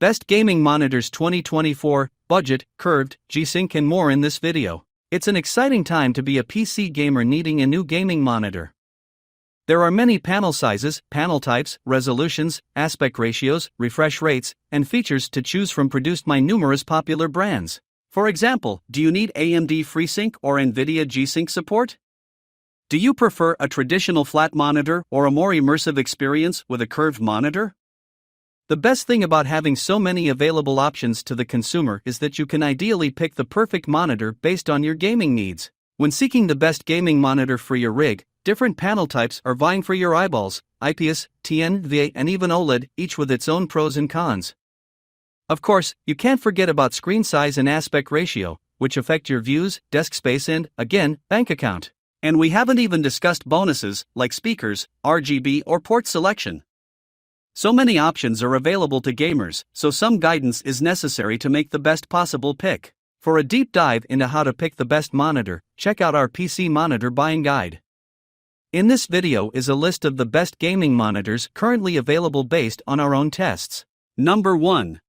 Best Gaming Monitors 2024, Budget, Curved, G-Sync and more in this video. It's an exciting time to be a PC gamer needing a new gaming monitor. There are many panel sizes, panel types, resolutions, aspect ratios, refresh rates, and features to choose from produced by numerous popular brands. For example, do you need AMD FreeSync or NVIDIA G-Sync support? Do you prefer a traditional flat monitor or a more immersive experience with a curved monitor? The best thing about having so many available options to the consumer is that you can ideally pick the perfect monitor based on your gaming needs. When seeking the best gaming monitor for your rig, different panel types are vying for your eyeballs: IPS, TN, VA, and even OLED, each with its own pros and cons. Of course, you can't forget about screen size and aspect ratio, which affect your views, desk space and, again, bank account. And we haven't even discussed bonuses, like speakers, RGB or port selection. So many options are available to gamers, so some guidance is necessary to make the best possible pick. For a deep dive into how to pick the best monitor, check out our PC monitor buying guide. In this video is a list of the best gaming monitors currently available based on our own tests. Number 1.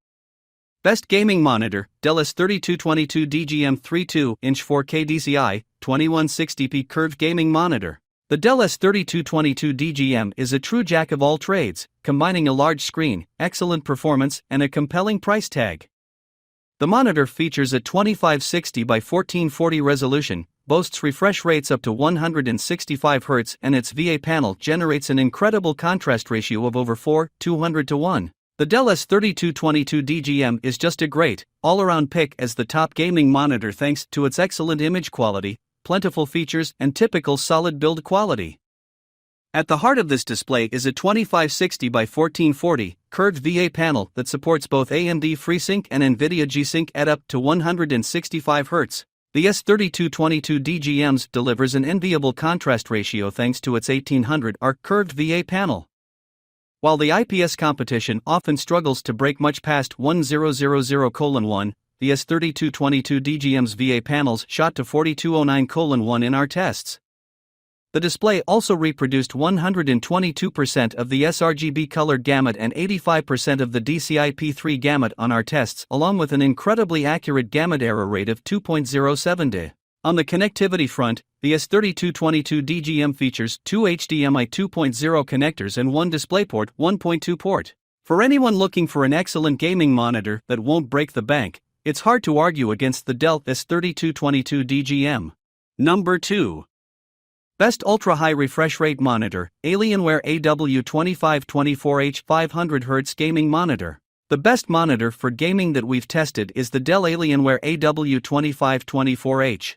Best Gaming Monitor, Dell S3222DGM 32-inch 4K DCI, 2160p Curved Gaming Monitor. The Dell S3222DGM is a true jack of all trades, combining a large screen, excellent performance, and a compelling price tag. The monitor features a 2560 by 1440 resolution, boasts refresh rates up to 165 Hz, and its VA panel generates an incredible contrast ratio of over 4:200 to 1. The Dell S3222DGM is just a great, all-around pick as the top gaming monitor thanks to its excellent image quality, plentiful features, and typical solid build quality. At the heart of this display is a 2560 by 1440 curved VA panel that supports both AMD FreeSync and NVIDIA G-Sync at up to 165 Hz. The S3222DGM delivers an enviable contrast ratio thanks to its 1800R curved VA panel. While the IPS competition often struggles to break much past 1000:1, the S3222DGM's VA panels shot to 4209:1 in our tests. The display also reproduced 122% of the sRGB color gamut and 85% of the DCI-P3 gamut on our tests, along with an incredibly accurate gamut error rate of 2.07 On the connectivity front, the S3222DGM features two HDMI 2.0 connectors and one DisplayPort 1.2 port. For anyone looking for an excellent gaming monitor that won't break the bank, it's hard to argue against the Dell S3222DGM. Number 2. Best Ultra-High Refresh Rate Monitor, Alienware AW2524H 500Hz Gaming Monitor. The best monitor for gaming that we've tested is the Dell Alienware AW2524H.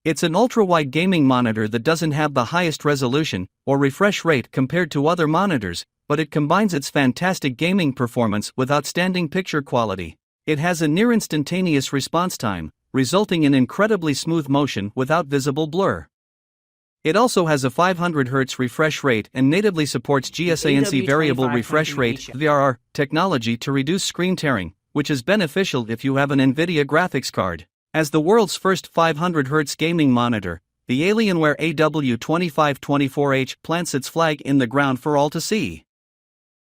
It's an ultra-wide gaming monitor that doesn't have the highest resolution or refresh rate compared to other monitors, but it combines its fantastic gaming performance with outstanding picture quality. It has a near-instantaneous response time, resulting in incredibly smooth motion without visible blur. It also has a 500 Hz refresh rate and natively supports GSANC variable refresh rate (VRR) technology to reduce screen tearing, which is beneficial if you have an NVIDIA graphics card. As the world's first 500 Hz gaming monitor, the Alienware AW2524H plants its flag in the ground for all to see.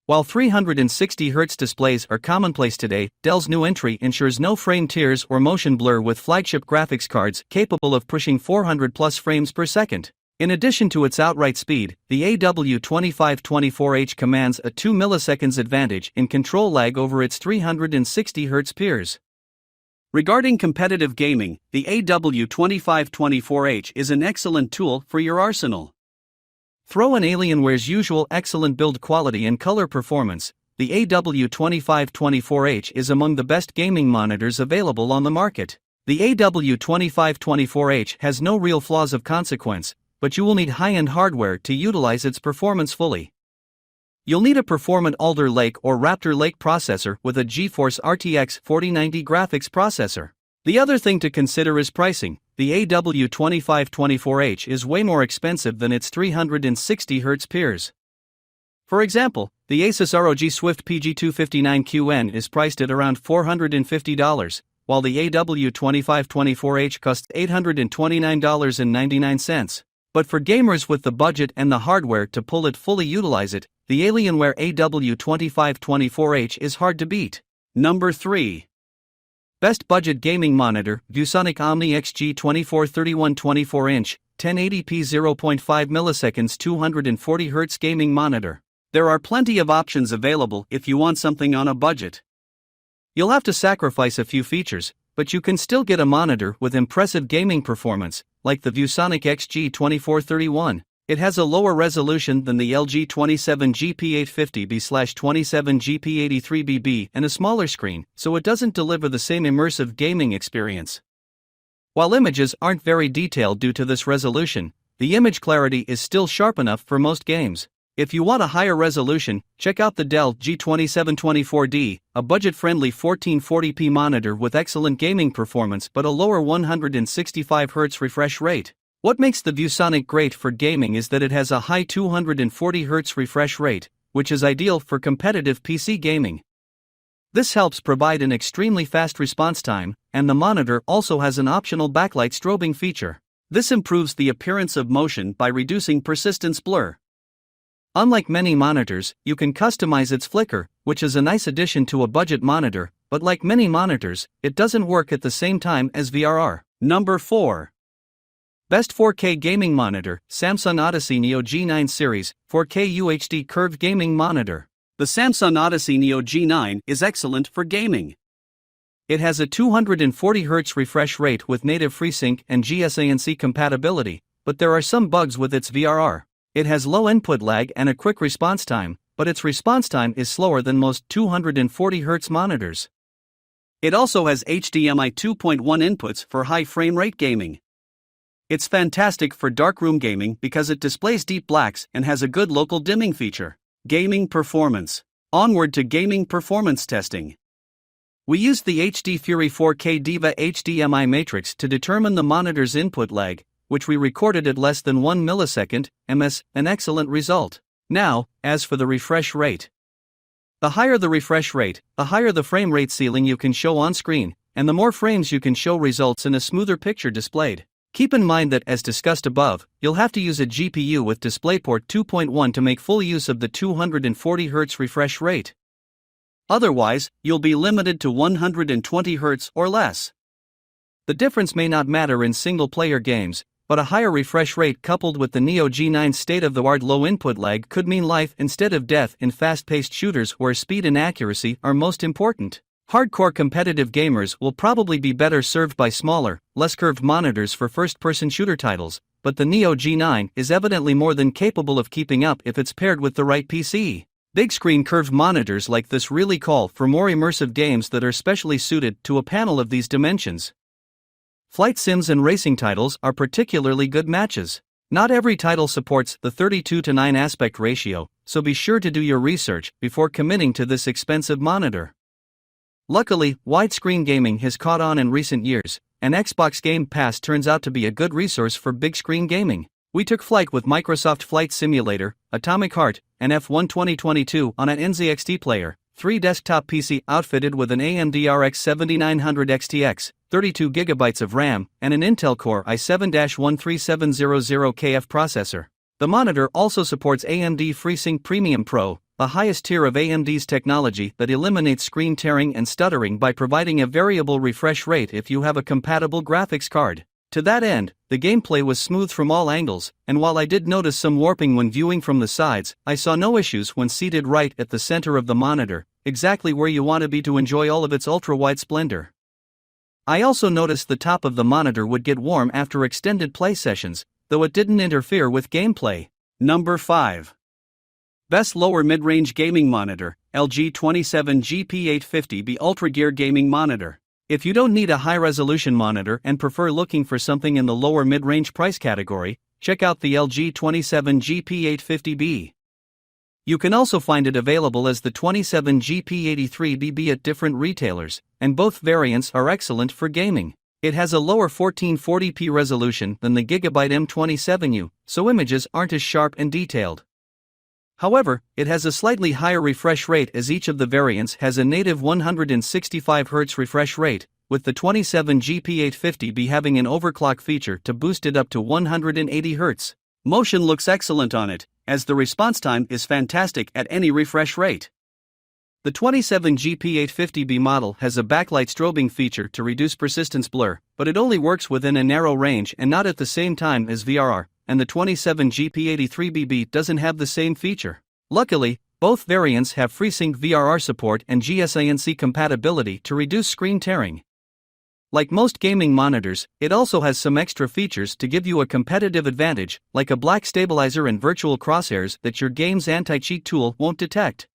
While 360 Hz displays are commonplace today, Dell's new entry ensures no frame tears or motion blur with flagship graphics cards capable of pushing 400+ frames per second. In addition to its outright speed, the AW2524H commands a 2 milliseconds advantage in control lag over its 360 Hz peers. Regarding competitive gaming, the AW2524H is an excellent tool for your arsenal. Throw in Alienware's usual excellent build quality and color performance, the AW2524H is among the best gaming monitors available on the market. The AW2524H has no real flaws of consequence, but you will need high-end hardware to utilize its performance fully. You'll need a performant Alder Lake or Raptor Lake processor with a GeForce RTX 4090 graphics processor. The other thing to consider is pricing. The AW2524H is way more expensive than its 360 Hz peers. For example, the Asus ROG Swift PG259QN is priced at around $450, while the AW2524H costs $829.99. But for gamers with the budget and the hardware to fully utilize it, the Alienware AW2524H is hard to beat. Number 3. Best Budget Gaming Monitor, ViewSonic Omni XG243124H, 1080p 0.5 milliseconds 240Hz gaming monitor. There are plenty of options available if you want something on a budget. You'll have to sacrifice a few features, but you can still get a monitor with impressive gaming performance, like the ViewSonic XG2431. It has a lower resolution than the LG 27GP850B/27GP83BB and a smaller screen, so it doesn't deliver the same immersive gaming experience. While images aren't very detailed due to this resolution, the image clarity is still sharp enough for most games. If you want a higher resolution, check out the Dell G2724D, a budget-friendly 1440p monitor with excellent gaming performance but a lower 165Hz refresh rate. What makes the ViewSonic great for gaming is that it has a high 240Hz refresh rate, which is ideal for competitive PC gaming. This helps provide an extremely fast response time, and the monitor also has an optional backlight strobing feature. This improves the appearance of motion by reducing persistence blur. Unlike many monitors, you can customize its flicker, which is a nice addition to a budget monitor, but like many monitors, it doesn't work at the same time as VRR. Number 4. Best 4K Gaming Monitor, Samsung Odyssey Neo G9 Series, 4K UHD Curved Gaming Monitor. The Samsung Odyssey Neo G9 is excellent for gaming. It has a 240Hz refresh rate with native FreeSync and GSANC compatibility, but there are some bugs with its VRR. It has low input lag and a quick response time, but its response time is slower than most 240Hz monitors. It also has HDMI 2.1 inputs for high frame rate gaming. It's fantastic for darkroom gaming because it displays deep blacks and has a good local dimming feature. Gaming performance. Onward to gaming performance testing. We used the HD Fury 4K Diva HDMI matrix to determine the monitor's input lag, which we recorded at less than 1 millisecond, ms, an excellent result. Now, as for the refresh rate. The higher the refresh rate, the higher the frame rate ceiling you can show on screen, and the more frames you can show results in a smoother picture displayed. Keep in mind that, as discussed above, you'll have to use a GPU with DisplayPort 2.1 to make full use of the 240Hz refresh rate. Otherwise, you'll be limited to 120Hz or less. The difference may not matter in single-player games, but a higher refresh rate coupled with the Neo G9's state-of-the-art low input lag could mean life instead of death in fast-paced shooters where speed and accuracy are most important. Hardcore competitive gamers will probably be better served by smaller, less curved monitors for first-person shooter titles, but the Neo G9 is evidently more than capable of keeping up if it's paired with the right PC. Big-screen curved monitors like this really call for more immersive games that are specially suited to a panel of these dimensions. Flight sims and racing titles are particularly good matches. Not every title supports the 32:9 aspect ratio, so be sure to do your research before committing to this expensive monitor. Luckily, widescreen gaming has caught on in recent years, and Xbox Game Pass turns out to be a good resource for big-screen gaming. We took flight with Microsoft Flight Simulator, Atomic Heart, and F1 2022 on an NZXT player, 3 desktop PC outfitted with an AMD RX 7900 XTX, 32GB of RAM, and an Intel Core i7-13700KF processor. The monitor also supports AMD FreeSync Premium Pro, the highest tier of AMD's technology that eliminates screen tearing and stuttering by providing a variable refresh rate if you have a compatible graphics card. To that end, the gameplay was smooth from all angles, and while I did notice some warping when viewing from the sides, I saw no issues when seated right at the center of the monitor, exactly where you want to be to enjoy all of its ultra-wide splendor. I also noticed the top of the monitor would get warm after extended play sessions, though it didn't interfere with gameplay. Number 5. Best Lower Mid-Range Gaming Monitor, LG 27GP850B Ultra Gear Gaming Monitor. If you don't need a high-resolution monitor and prefer looking for something in the lower mid-range price category, check out the LG 27GP850B. You can also find it available as the 27GP83BB at different retailers, and both variants are excellent for gaming. It has a lower 1440p resolution than the Gigabyte M27U, so images aren't as sharp and detailed. However, it has a slightly higher refresh rate as each of the variants has a native 165Hz refresh rate, with the 27GP850B having an overclock feature to boost it up to 180Hz. Motion looks excellent on it, as the response time is fantastic at any refresh rate. The 27GP850B model has a backlight strobing feature to reduce persistence blur, but it only works within a narrow range and not at the same time as VRR, and the 27GP83BB doesn't have the same feature. Luckily, both variants have FreeSync VRR support and GSANC compatibility to reduce screen tearing. Like most gaming monitors, it also has some extra features to give you a competitive advantage, like a black stabilizer and virtual crosshairs that your game's anti-cheat tool won't detect.